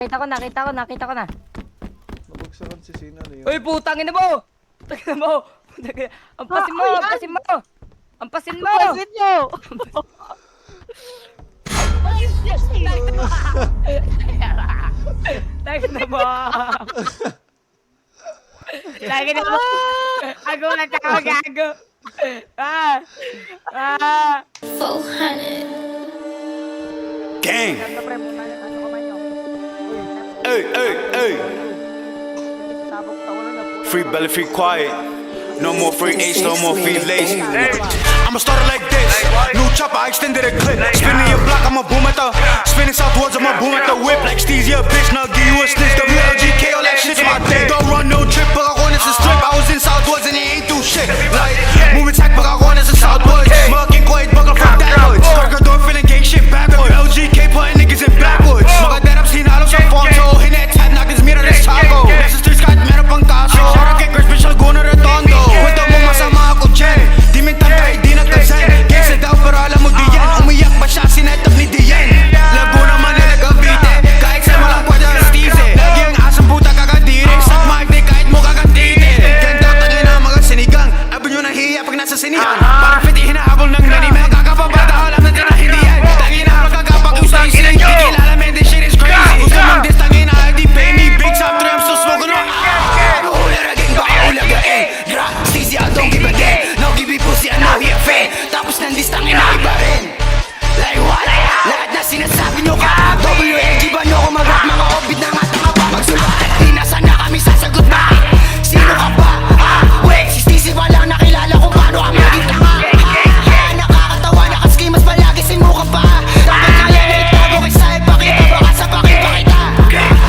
Nakita ko na. Nabagsakan si Sina na yun. Uy, putang ina mo! Putang ina mo! Ampasin mo! Ampasin mo! Tangin na mo! Agulat ako, gago! 400 Gang! Hey. Free belly, free quiet. No more free H, no more free lazy. I'ma start it like this. New chopper, I extended a clip. Spinning your block, I'ma boom at the. Spinning southwards, I'ma boom at the whip. Like Steezy, a bitch, now give you a snitch. WLGK, all that shit's my day. Don't run no trip, but I want us a strip. I was in southwards and they ain't do shit. Like, moving tech, but I want us a southwards. Smoking quiet, buckle from that. Cargador feeling gang shit backwards. LGK putting niggas in backwoods. Mga darap sinalo sa fonto. Hinet tab, natin mira ng taco. Nasa streets kahit meron pang kaso. Sarang kay Chris, bitch, alguna retondo. Kwento mo masama ako dyan. Di mintan kahit di nagkasan. Kesa daw pero alam mo di yan. Umiyak pa siya, sinetap ni Dian. Laguna Manila, Cavite. Kahit sa malang pwede ang stize. Lagi ang asang puta kakadiri. Sa magde kahit mo kakatite. Ganda tangin na mga sinigang. Abo nyo nang hiya pag nasa sinihan. Parang fit hinahabol ng nanime. Kakapabata alam natin na hindi yan. Tangin na magkakapag yung stacy. Di kilala men, this shit is crazy. Gusto mong dis tangin na ID pay me. Big top 3, I'm still smoking on. Ular again, baka ulag again. Gra, Steezy, I don't give a damn. No give me pussy, I know he a fan. Tapos nandis tangin na iba rin. Like what? Lahat na sinasabi nyo ka. WLG ba nyo ako mag-rap? Mga obit na nga tanga pa magsulat. Di na sana kami sasagot na. Sino ka ba? Wait, si Steezy pa lang nakilala kung paano kami naging tanga. Nakakatawa, nakaskimas palagi si mukha pa. Dapat kaya na itago kay sa'yo pakita. Baka sa pakita.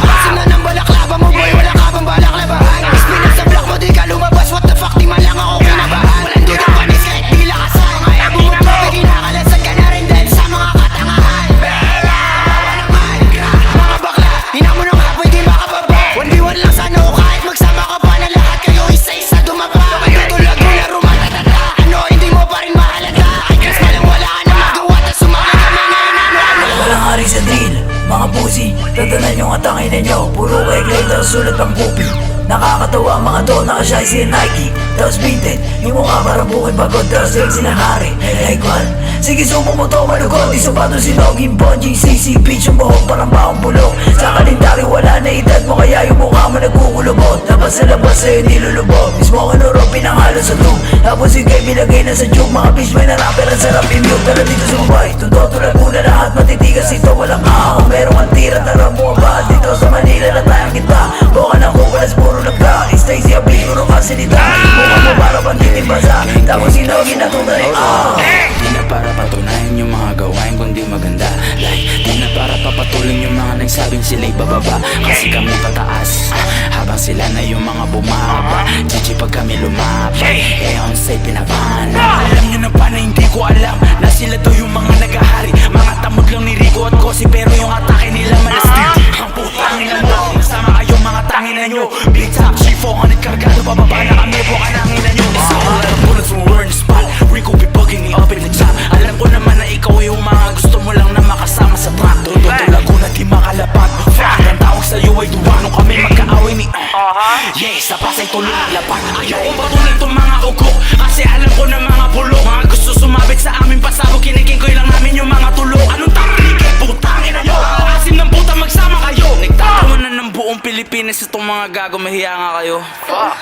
Asim na ng balaklava mo boy, wala ka bang balaklava? Spin sa block mo, di ka lumabas. What the fuck, di man lang ako kinabahan. Walang dudang panis kahit di lakasan. Mga abo mo to, kinakalasan ka na rin dahil sa mga katangahan. Bawa naman, mga bakla, hina mo nang hapoy, di makababa. 1v1 lang sana o kahit magsama ka pa na lahat kayo isa-isa dumaba. Tutulog mo na rumatatata. Ano, hindi mo pa rin mahalata. Ay Chris, malang wala ka na magawa. Tas sumama kami ngayon, ano. Walang hari sa drill, mga pussy. Tatanan yung atangin ninyo. Puro kay Clay, tapos sulat ang pupi. Nakakatawa ang mga to, nakashy si Nike. Tapos vinted, yung mukha parang bukid pagod. Tapos rin sinahari, like what? Sige sumo mo to, malugot. Di sapatos sinogin, bonjing, CC, bitch. Yung buhok parang baong bulok. Sa kalendari wala na edad mo, kaya yung mukha mo nagkukulubot. Labas sa labas sa'yo nilulubog. Mismo ka nuro, pinanghalo sa tube. Tapos yung kay bilagay na sa tube. Mga bitch may narapper ang sarap i-mute. Tara dito sa mabay, tutoto laguna lahat. Matitigas ito, walang ako. Merong ang tira, tara mo ba? Dito sa Manila na tayong kita. Buka ng kukulas, puro nagka. Stacey, abiguro ka sinita. Mukha mo para bang titibasa. Tapos sinogin na tunay, Di na para patunayan yung mga gawain kundi maganda. Like, di na para papatulin yung mga nagsabing sila'y bababa. Kasi kami pataas, habang sila na yung mga bumaba. GG pag kami lumapay, on site pinapana. Alam nyo na ba na hindi ko alam na sila to yung mga nagahari. Mga tamod lang ni Rico at Kosi, pero yung atake nila malastig. Ang putang nila mo, nasama kayong mga tangina nyo. Big top, G400 kargado, bababa na kami, buka nangina nyo. Isa ko lang bullets when we're in the spot. Rico be bugging me up in the top. Alam ko naman na ikaw yung mga gusto mo lang na makasama sa track. Tutulago na di makalapat. Fuck, ang tawag sa'yo ay duwa nung kami magkaaway ni yes, sa pasay tulong lapat. Ayaw kong patuloy itong mga ugo, kasi alam ko na mga bulok. Mga gusto sumabit sa aming pasabog, kinikingkoy lang namin yung mga tulog. Anong taklik eh, putangin na nyo. Ang asim ng puta magsama kayo. Nagtatawa na ng buong Pilipinas itong mga gago, mahiya nga kayo. Fuck.